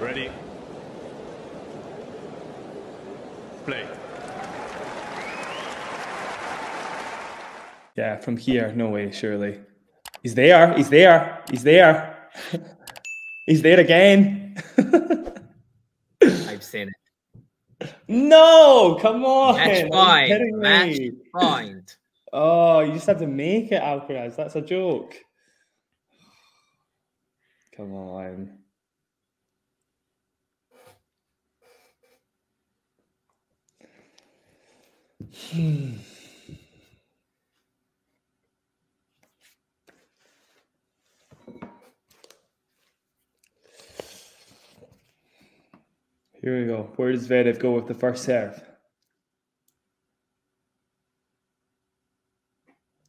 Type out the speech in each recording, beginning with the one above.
Ready? Play. Yeah, from here, no way, surely. He's there, he's there, he's there. He's there again. I've seen it. No, come on. Match Are you point. kidding Match me? point. Oh, you just have to make it, Alcaraz. That's a joke. Come on. Here we go. Where does Zverev go with the first serve?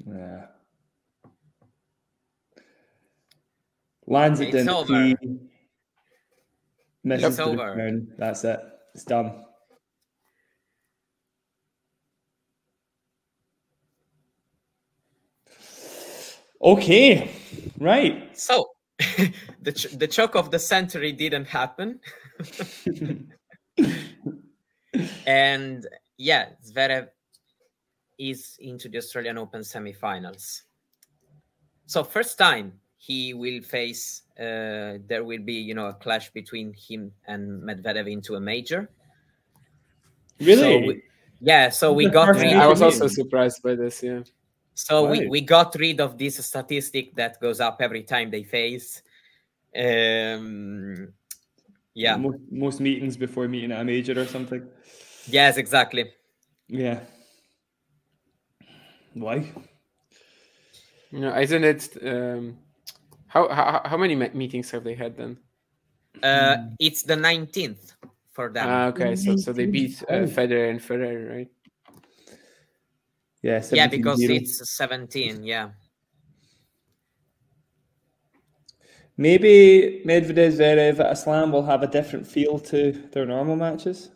Yeah. Lands it It's down over. T. Misses It's the over. return. That's it. It's done. Okay. Right. So, the choke of the century didn't happen. And yeah, Zverev is into the Australian Open semi-finals. So first time he will face, there will be, a clash between him and Medvedev into a major. Really? So we got rid. I was also surprised by this, yeah. So we got rid of this statistic that goes up every time they face. Yeah. Most meetings before meeting at a major or something. Yes, exactly. Yeah. Why? Isn't it? How many meetings have they had then? It's the 19th for them. Okay, so they beat Federer and Federer, right? Yeah, yeah, because it's 17. Yeah. Maybe Medvedev, Zverev at a slam will have a different feel to their normal matches.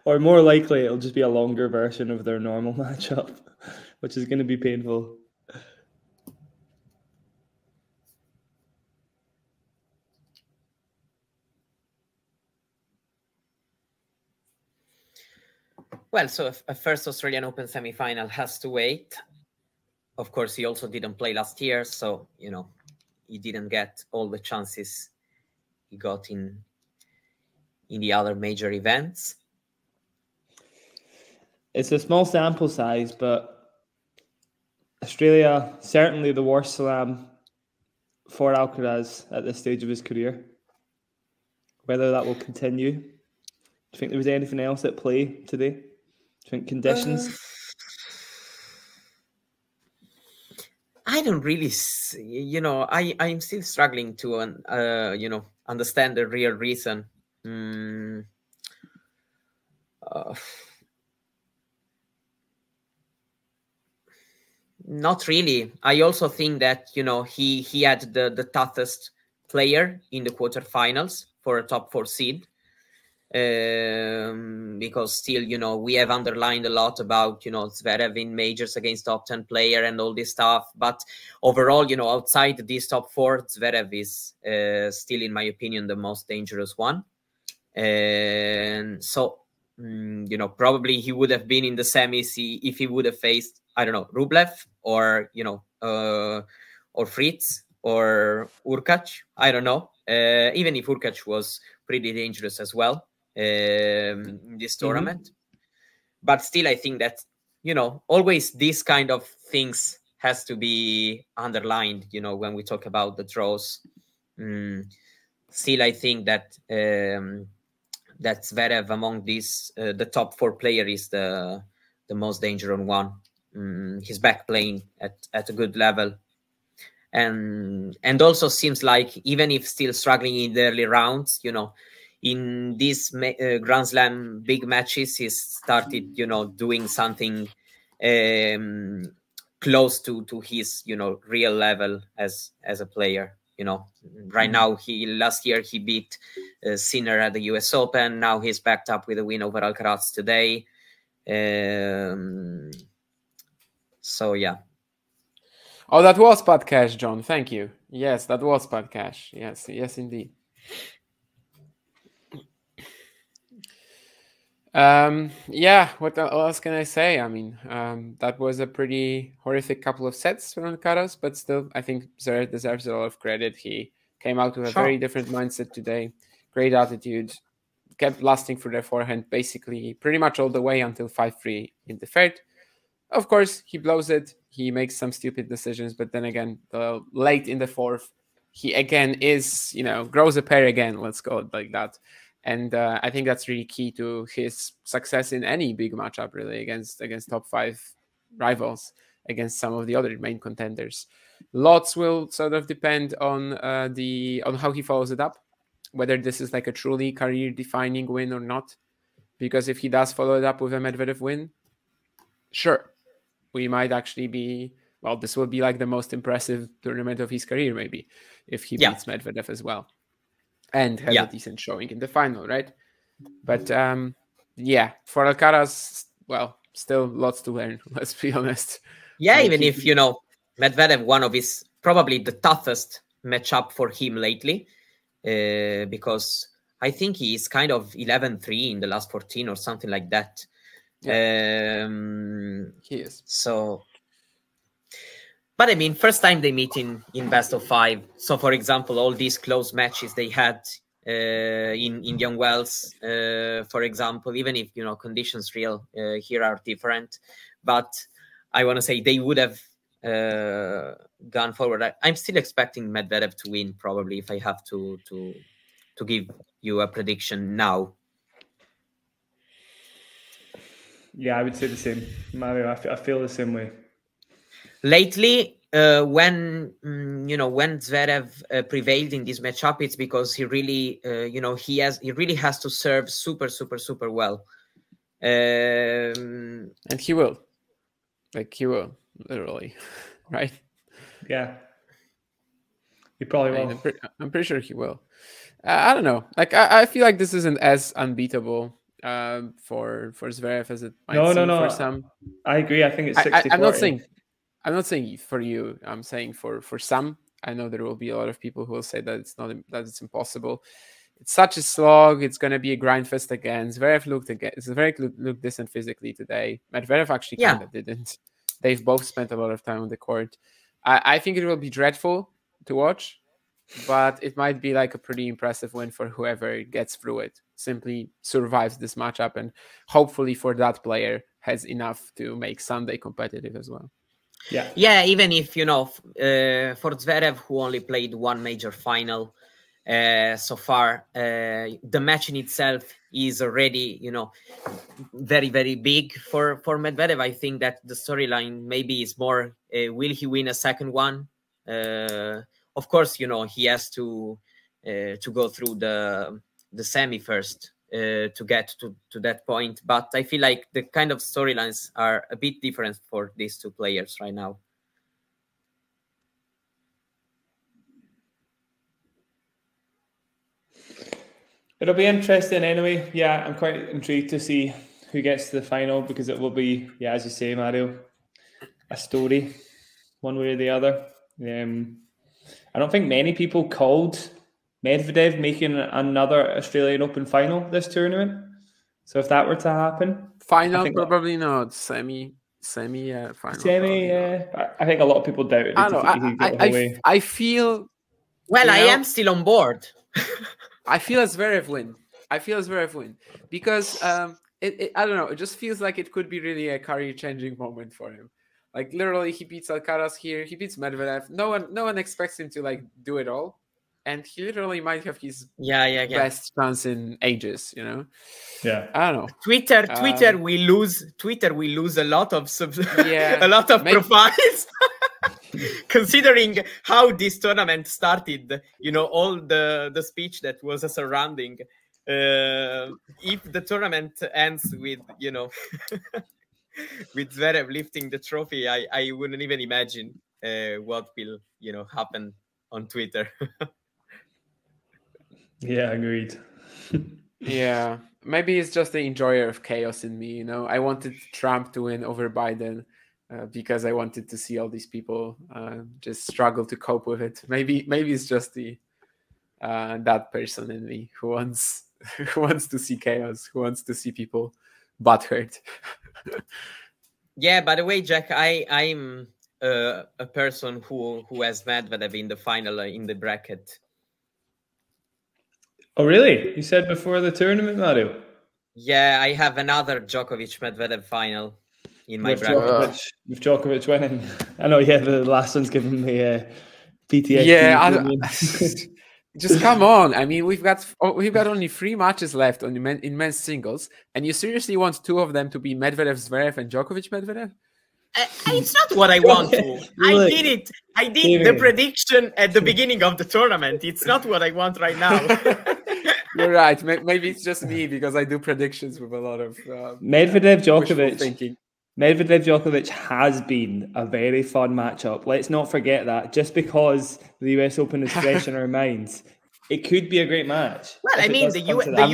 Or more likely, it'll just be a longer version of their normal matchup, which is going to be painful. Well, so a first Australian Open semi-final has to wait. Of course, he also didn't play last year, so, he didn't get all the chances he got in the other major events. It's a small sample size, but Australia, certainly the worst slam for Alcaraz at this stage of his career. Whether that will continue. Do you think there was anything else at play today? Do you think conditions? I don't really, I'm still struggling to, understand the real reason. Not really. I also think that, he had the toughest player in the quarterfinals for a top 4 seed. Because still, we have underlined a lot about, Zverev in majors against top 10 player and all this stuff. But overall, outside this top 4, Zverev is still, in my opinion, the most dangerous one. And so, probably he would have been in the semis if he would have faced, I don't know, Rublev or, or Fritz or Urkac. I don't know. Even if Urkac was pretty dangerous as well in this tournament. But still, I think that, always these kind of things has to be underlined, when we talk about the draws. Still, I think that that Zverev among these, the top 4 player is the most dangerous one. He's back playing at a good level. And also seems like, even if still struggling in the early rounds, in these Grand Slam big matches, he's started, doing something close to his, real level as a player. Right now, last year he beat Sinner at the US Open. Now he's backed up with a win over Alcaraz today. So yeah. Oh, that was podcast, John. Thank you. Yes, that was podcast. Yes, indeed. Yeah, what else can I say? I mean, that was a pretty horrific couple of sets for Alcaraz, but still, I think Zverev deserves a lot of credit. He came out with a very different mindset today, great attitude, kept lasting for their forehand basically pretty much all the way until 5-3 in the third. Of course, he blows it. He makes some stupid decisions, but then again, late in the fourth, he again grows a pair again. Let's go like that. And I think that's really key to his success in any big matchup, really, against top 5 rivals, against some of the other main contenders. Lots will sort of depend on how he follows it up, whether this is like a truly career-defining win or not. Because if he does follow it up with a Medvedev win, sure, we might actually be, well, this will be like the most impressive tournament of his career, maybe, if he beats Medvedev as well and has a decent showing in the final, right? But for Alcaraz, well, still lots to learn, let's be honest. Yeah, even if, Medvedev, one of his, probably the toughest matchup for him lately, because I think he is kind of 11-3 in the last 14 or something like that. Yeah. He is. So, but I mean, first time they meet in best of 5. So, for example, all these close matches they had in Indian Wells, for example, even if conditions here are different, but I want to say they would have gone forward. I'm still expecting Medvedev to win, probably, if I have to give you a prediction now. Yeah, I would say the same, Mario. I feel the same way. Lately, when Zverev prevailed in this matchup, it's because he really, he really has to serve super, super, super well, and he will, literally, right? Yeah, he probably will. I'm pretty sure he will. I don't know. Like I feel like this isn't as unbeatable for Zverev as it might seem for some. I agree. I think it's 60-40. I'm not saying for you. I'm saying for some. I know there will be a lot of people who will say that it's impossible. It's such a slog. It's going to be a grind fest again. Zverev looked decent physically today. Medvedev actually kind of didn't. They've both spent a lot of time on the court. I think it will be dreadful to watch, but it might be like a pretty impressive win for whoever gets through it, simply survives this matchup, and hopefully for that player has enough to make Sunday competitive as well. Yeah, even if, for Zverev, who only played one major final so far, the match in itself is already, very, very big for Medvedev. I think that the storyline maybe is more, will he win a second one? Of course, he has to go through the semi first to get to that point. But I feel like the kind of storylines are a bit different for these two players right now. It'll be interesting anyway. Yeah, I'm quite intrigued to see who gets to the final, because it will be, as you say, Mario, a story one way or the other. I don't think many people called Medvedev making another Australian Open final this tournament. So if that were to happen, final probably not. Semi, final. Semi, I think a lot of people doubted. I don't know. I feel. Well, I am still on board. I feel a Zverev win. Because I don't know. It just feels like it could be really a career-changing moment for him. Like literally, he beats Alcaraz here. He beats Medvedev. No one expects him to like do it all, and he literally might have his best chance in ages. Yeah, I don't know. Twitter, we lose a lot of a lot of profiles. Considering how this tournament started, all the speech that was surrounding. If the tournament ends with with Zverev lifting the trophy, I wouldn't even imagine what will happen on Twitter. Yeah, agreed. Yeah, maybe it's just the enjoyer of chaos in me. I wanted Trump to win over Biden, because I wanted to see all these people just struggle to cope with it. Maybe it's just the that person in me who wants to see chaos, who wants to see people butthurt. Yeah, by the way, Jack, I'm a person who has Medvedev in the final in the bracket. Oh, really? You said before the tournament, Mario? Yeah, I have another Djokovic-Medvedev final in my bracket. With Djokovic winning. I know, yeah, the last one's giving me PTSD. Yeah, just come on. I mean, we've got only 3 matches left in men's singles, and you seriously want 2 of them to be Medvedev Zverev and Djokovic Medvedev? It's not what I want to. I did it. I did the prediction at the beginning of the tournament. It's not what I want right now. You're right. Maybe it's just me because I do predictions with a lot of Medvedev Djokovic thinking. Medvedev Djokovic has been a very fun matchup. Let's not forget that. Just because the US Open is fresh in our minds, it could be a great match. Well, I mean, the US Open. The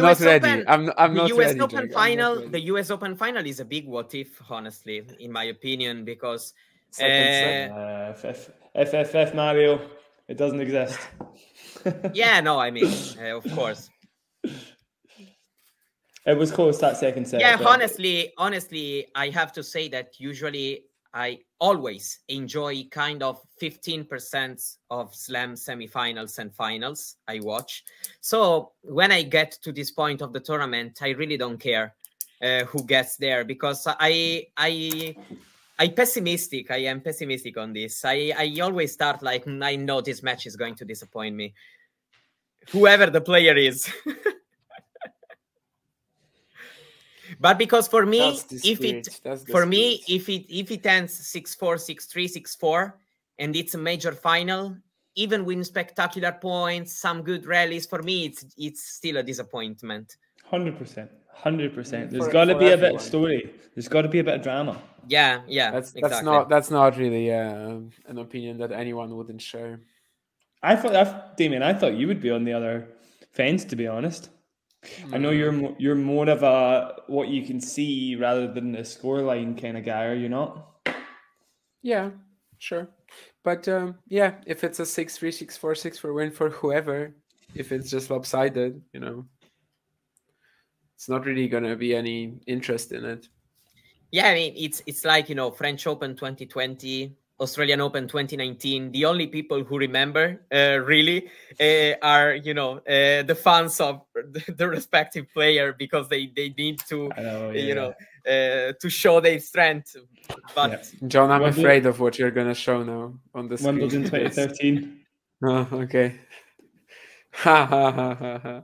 US Open final. The US Open final is a big what if, honestly, in my opinion, because FFF Mario, it doesn't exist. Yeah, no, I mean, of course. It was close that second set. Yeah, honestly, I have to say that usually I always enjoy kind of 15% of Slam semifinals and finals I watch. So when I get to this point of the tournament, I really don't care who gets there, because I am pessimistic on this. I always start like, I know this match is going to disappoint me, whoever the player is. But because for me, if it ends 6-4, 6-3, 6-4, and it's a major final, even with spectacular points, some good rallies, for me, it's still a disappointment. 100%. There's got to be a bit of story. There's got to be a bit of drama. Yeah. That's not really an opinion that anyone wouldn't share. Damien, I thought you would be on the other fence, to be honest. I know you're more of a what you can see rather than a scoreline kind of guy, are you not? Yeah, sure. But yeah, if it's a 6-3, 6-4, 6-4 win for whoever, if it's just lopsided, it's not really gonna be any interest in it. Yeah, I mean, it's like, French Open 2020, Australian Open 2019. The only people who remember really are, the fans of the respective player, because they need to, to show their strength. But John, I'm afraid of what you're gonna show now on the screen. Wimbledon 2013. Oh, okay. Ha ha ha ha ha.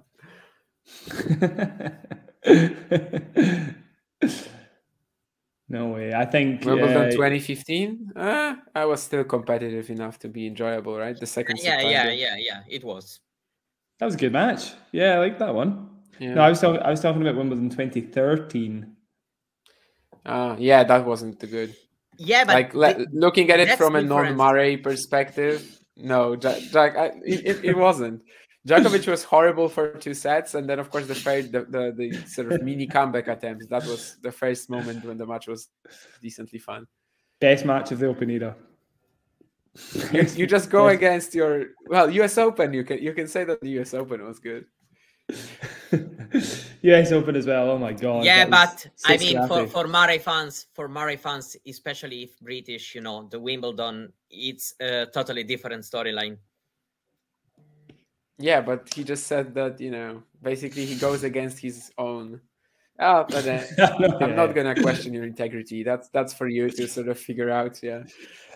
No way. I think Wimbledon 2015. I was still competitive enough to be enjoyable, right? The second. Yeah. It was. That was a good match. Yeah, I like that one. Yeah. No, I was talking about Wimbledon 2013. Yeah, that wasn't good. Yeah, but looking at it from a non-Murray perspective, no, it wasn't. Djokovic was horrible for 2 sets, and then of course the sort of mini comeback attempt. That was the first moment when the match was decently fun. Best match of the Open era. You just go against your US Open. You can say that the US Open was good. US Open as well. Oh my god. Yeah, but I mean, for Murray fans, especially if British, the Wimbledon, it's a totally different storyline. Yeah, but he just said that, basically he goes against his own. But I'm not gonna question your integrity. That's for you to sort of figure out. Yeah,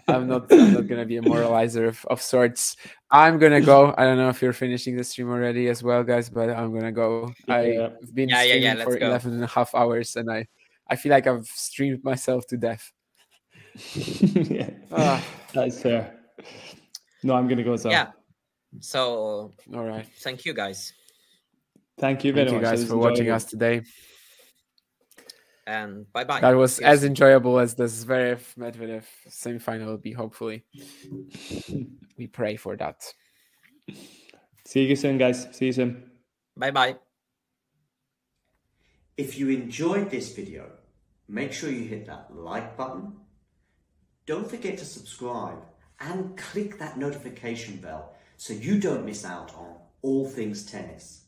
I'm not gonna be a moralizer of sorts. I'm gonna go. I don't know if you're finishing the stream already as well, guys, but I'm gonna go. I've been streaming for 11 and a half hours, and I feel like I've streamed myself to death. That's fair. No, I'm gonna go as well. Yeah. So, all right. Thank you, guys. Thank you very much, guys, for watching us today. And bye-bye. That was as enjoyable as the Zverev Medvedev semifinal will be, hopefully. We pray for that. See you soon, guys. See you soon. Bye-bye. If you enjoyed this video, make sure you hit that like button, Don't forget to subscribe and click that notification bell so you don't miss out on all things tennis.